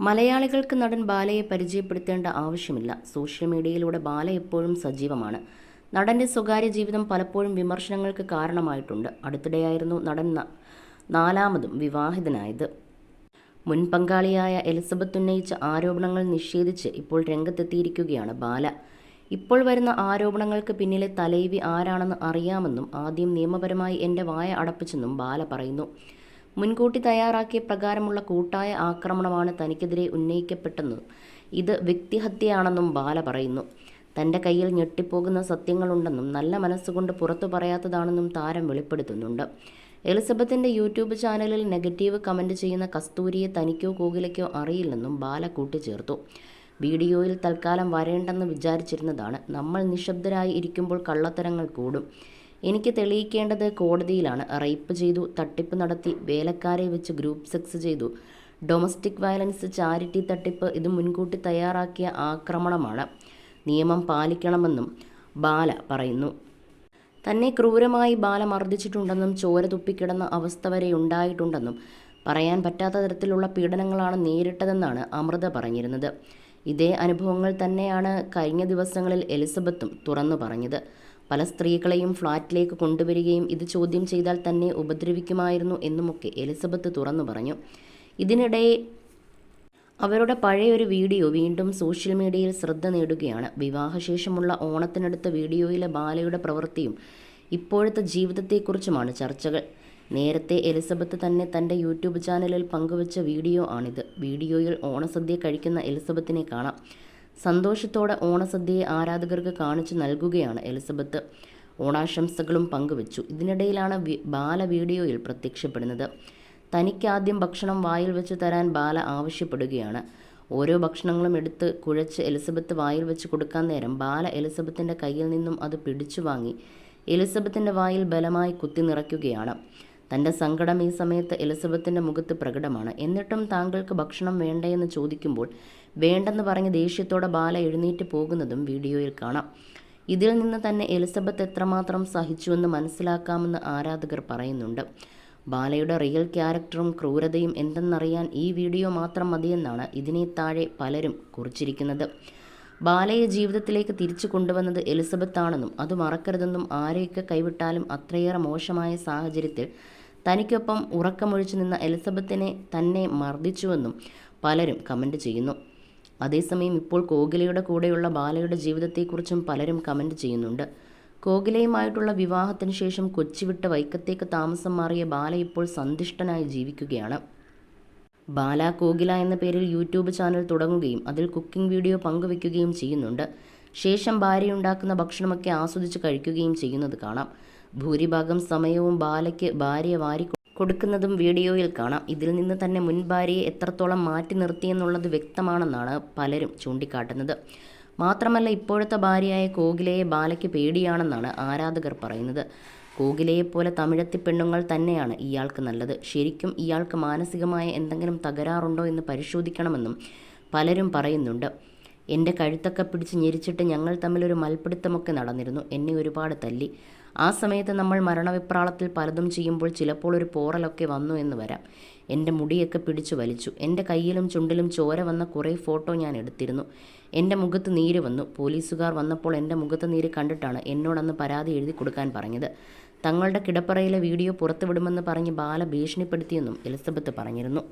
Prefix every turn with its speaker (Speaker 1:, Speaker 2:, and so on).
Speaker 1: മലയാളികൾക്ക് നടൻ ബാലയെ പരിചയപ്പെടുത്തേണ്ട ആവശ്യമില്ല. സോഷ്യൽ മീഡിയയിലൂടെ ബാല എപ്പോഴും സജീവമാണ്. നടന്റെ സ്വകാര്യ ജീവിതം പലപ്പോഴും വിമർശനങ്ങൾക്ക് കാരണമായിട്ടുണ്ട്. അടുത്തിടെയായിരുന്നു നടൻ നാലാമതും വിവാഹിതനായത്. മുൻ പങ്കാളിയായ എലിസബത്ത് ഉന്നയിച്ച ആരോപണങ്ങൾ നിഷേധിച്ച് ഇപ്പോൾ രംഗത്തെത്തിയിരിക്കുകയാണ് ബാല. ഇപ്പോൾ വരുന്ന ആരോപണങ്ങൾക്ക് പിന്നിലെ തലൈവി ആരാണെന്ന് അറിയാമെന്നും ആദ്യം നിയമപരമായി എൻ്റെ വായ അടപ്പിച്ചെന്നും ബാല പറയുന്നു. മുൻകൂട്ടി തയ്യാറാക്കിയ പ്രകാരമുള്ള കൂട്ടായ ആക്രമണമാണ് തനിക്കെതിരെ ഉന്നയിക്കപ്പെട്ടെന്നും ഇത് വ്യക്തിഹത്യയാണെന്നും ബാല പറയുന്നു. തൻ്റെ കയ്യിൽ ഞെട്ടിപ്പോകുന്ന സത്യങ്ങളുണ്ടെന്നും നല്ല മനസ്സുകൊണ്ട് പുറത്തു പറയാത്തതാണെന്നും താരം വെളിപ്പെടുത്തുന്നുണ്ട്. എലിസബത്തിൻ്റെ യൂട്യൂബ് ചാനലിൽ നെഗറ്റീവ് കമൻറ്റ് ചെയ്യുന്ന കസ്തൂരിയെ തനിക്കോ കോകിലയ്ക്കോ അറിയില്ലെന്നും ബാല കൂട്ടിച്ചേർത്തു. വീഡിയോയിൽ തൽക്കാലം വരേണ്ടെന്ന് വിചാരിച്ചിരുന്നതാണ്. നമ്മൾ നിശബ്ദരായി ഇരിക്കുമ്പോൾ കള്ളത്തരങ്ങൾ കൂടും. എനിക്ക് തെളിയിക്കേണ്ടത് കോടതിയിലാണ്. റേപ്പ് ചെയ്തു, തട്ടിപ്പ് നടത്തി, വേലക്കാരെ വെച്ച് ഗ്രൂപ്പ് സെക്സ് ചെയ്തു, ഡൊമസ്റ്റിക് വയലൻസ്, ചാരിറ്റി തട്ടിപ്പ്, ഇത് മുൻകൂട്ടി തയ്യാറാക്കിയ ആക്രമണമാണ്. നിയമം പാലിക്കണമെന്നും ബാല പറയുന്നു. തന്നെ ക്രൂരമായി ബാല മർദ്ദിച്ചിട്ടുണ്ടെന്നും ചോര തുപ്പിക്കിടന്ന അവസ്ഥ വരെ ഉണ്ടായിട്ടുണ്ടെന്നും പറയാൻ പറ്റാത്ത തരത്തിലുള്ള പീഡനങ്ങളാണ് നേരിട്ടതെന്നാണ് അമൃത പറഞ്ഞിരുന്നത്. ഇതേ അനുഭവങ്ങൾ തന്നെയാണ് കഴിഞ്ഞ ദിവസങ്ങളിൽ എലിസബത്തും തുറന്നു പറഞ്ഞത്. പല സ്ത്രീകളെയും ഫ്ളാറ്റിലേക്ക് കൊണ്ടുവരികയും ഇത് ചോദ്യം ചെയ്താൽ തന്നെ ഉപദ്രവിക്കുമായിരുന്നു എന്നുമൊക്കെ എലിസബത്ത് തുറന്നു പറഞ്ഞു. ഇതിനിടെ അവരുടെ പഴയൊരു വീഡിയോ വീണ്ടും സോഷ്യൽ മീഡിയയിൽ ശ്രദ്ധ നേടുകയാണ്. വിവാഹശേഷമുള്ള ഓണത്തിനടുത്ത വീഡിയോയിലെ ബാലയുടെ പ്രവൃത്തിയും ഇപ്പോഴത്തെ ജീവിതത്തെക്കുറിച്ചുമാണ് ചർച്ചകൾ. നേരത്തെ എലിസബത്ത് തന്നെ തൻ്റെ യൂട്യൂബ് ചാനലിൽ പങ്കുവച്ച വീഡിയോ ആണിത്. വീഡിയോയിൽ ഓണസദ്യ കഴിക്കുന്ന എലിസബത്തിനെ കാണാം. സന്തോഷത്തോടെ ഓണസദ്യയെ ആരാധകർക്ക് കാണിച്ചു നൽകുകയാണ് എലിസബത്ത്. ഓണാശംസകളും പങ്കുവച്ചു. ഇതിനിടയിലാണ് ബാല വീഡിയോയിൽ പ്രത്യക്ഷപ്പെടുന്നത്. തനിക്കാദ്യം ഭക്ഷണം വായിൽ വെച്ച് തരാൻ ബാല ആവശ്യപ്പെടുകയാണ്. ഓരോ ഭക്ഷണങ്ങളും എടുത്ത് കുഴച്ച് എലിസബത്ത് വായിൽ വെച്ച് കൊടുക്കാൻ നേരം ബാല എലിസബത്തിൻ്റെ കയ്യിൽ നിന്നും അത് പിടിച്ചു വാങ്ങി എലിസബത്തിൻ്റെ വായിൽ ബലമായി കുത്തി നിറയ്ക്കുകയാണ്. തൻ്റെ സങ്കടം ഈ സമയത്ത് എലിസബത്തിൻ്റെ മുഖത്ത് പ്രകടമാണ്. എന്നിട്ടും താങ്കൾക്ക് ഭക്ഷണം വേണ്ടയെന്ന് ചോദിക്കുമ്പോൾ വേണ്ടെന്ന് പറഞ്ഞ് ദേഷ്യത്തോടെ ബാല എഴുന്നേറ്റ് പോകുന്നതും വീഡിയോയിൽ കാണാം. ഇതിൽ നിന്ന് തന്നെ എലിസബത്ത് എത്രമാത്രം സഹിച്ചുവെന്ന് മനസ്സിലാക്കാമെന്ന് ആരാധകർ പറയുന്നുണ്ട്. ബാലയുടെ റിയൽ ക്യാരക്ടറും ക്രൂരതയും എന്തെന്നറിയാൻ ഈ വീഡിയോ മാത്രം മതിയെന്നാണ് ഇതിനെ താഴെ പലരും കുറിച്ചിരിക്കുന്നത്. ബാലയെ ജീവിതത്തിലേക്ക് തിരിച്ചു കൊണ്ടുവന്നത് എലിസബത്ത് ആണെന്നും അത് മറക്കരുതെന്നും ആരെയൊക്കെ കൈവിട്ടാലും അത്രയേറെ മോശമായ സാഹചര്യത്തിൽ തനിക്കൊപ്പം ഉറക്കമൊഴിച്ചു നിന്ന എലിസബത്തിനെ തന്നെ മർദ്ദിച്ചുവെന്നും പലരും കമൻറ്റ് ചെയ്യുന്നു. അതേസമയം ഇപ്പോൾ കോകിലയുടെ കൂടെയുള്ള ബാലയുടെ ജീവിതത്തെക്കുറിച്ചും പലരും കമൻറ്റ് ചെയ്യുന്നുണ്ട്. കോകിലയുമായിട്ടുള്ള വിവാഹത്തിന് ശേഷം കൊച്ചി വിട്ട് വൈക്കത്തേക്ക് താമസം മാറിയ ബാല ഇപ്പോൾ സന്തുഷ്ടനായി ജീവിക്കുകയാണ്. ബാല കോകില എന്ന പേരിൽ യൂട്യൂബ് ചാനൽ തുടങ്ങുകയും അതിൽ കുക്കിംഗ് വീഡിയോ പങ്കുവെക്കുകയും ചെയ്യുന്നുണ്ട്. ശേഷം ഭാര്യയുണ്ടാക്കുന്ന ഭക്ഷണമൊക്കെ ആസ്വദിച്ച് കഴിക്കുകയും ചെയ്യുന്നത് കാണാം. ഭൂരിഭാഗം സമയവും ബാലയ്ക്ക് ഭാര്യ വാരി കൊടുക്കുന്നതും വീഡിയോയിൽ കാണാം. ഇതിൽ നിന്ന് തന്നെ മുൻ ഭാര്യയെ എത്രത്തോളം മാറ്റി നിർത്തിയെന്നുള്ളത് വ്യക്തമാണെന്നാണ് പലരും ചൂണ്ടിക്കാട്ടുന്നത്. മാത്രമല്ല ഇപ്പോഴത്തെ ഭാര്യയായ കോകിലയെ ബാലയ്ക്ക് പേടിയാണെന്നാണ് ആരാധകർ പറയുന്നത്. കോകിലയെപ്പോലെ തമിഴത്തി പെണ്ണുങ്ങൾ തന്നെയാണ് ഇയാൾക്ക് നല്ലത്. ശരിക്കും ഇയാൾക്ക് മാനസികമായ എന്തെങ്കിലും തകരാറുണ്ടോ എന്ന് പരിശോധിക്കണമെന്നും പലരും പറയുന്നുണ്ട്. എൻ്റെ കഴുത്തൊക്കെ പിടിച്ച് ഞെരിച്ചിട്ട് ഞങ്ങൾ തമ്മിലൊരു മൽപ്പിടുത്തമൊക്കെ നടന്നിരുന്നു. എന്നെ ഒരുപാട് തല്ലി. ആ സമയത്ത് നമ്മൾ മരണവിപ്രാളത്തിൽ പലതും ചെയ്യുമ്പോൾ ചിലപ്പോൾ ഒരു പോറലൊക്കെ വന്നു എന്ന് വരാം. എൻ്റെ മുടിയൊക്കെ പിടിച്ചു വലിച്ചു. എൻ്റെ കയ്യിലും ചുണ്ടിലും ചോര വന്ന കുറേ ഫോട്ടോ ഞാൻ എടുത്തിരുന്നു. എൻ്റെ മുഖത്ത് നീര് വന്നു. പോലീസുകാർ വന്നപ്പോൾ എൻ്റെ മുഖത്ത് നീര് കണ്ടിട്ടാണ് എന്നോടന്ന് പരാതി എഴുതി കൊടുക്കാൻ പറഞ്ഞത്. തങ്ങളുടെ കിടപ്പറയിലെ വീഡിയോ പുറത്തുവിടുമെന്ന് പറഞ്ഞ് ബാല ഭീഷണിപ്പെടുത്തിയെന്നും എലിസബത്ത് പറഞ്ഞിരുന്നു.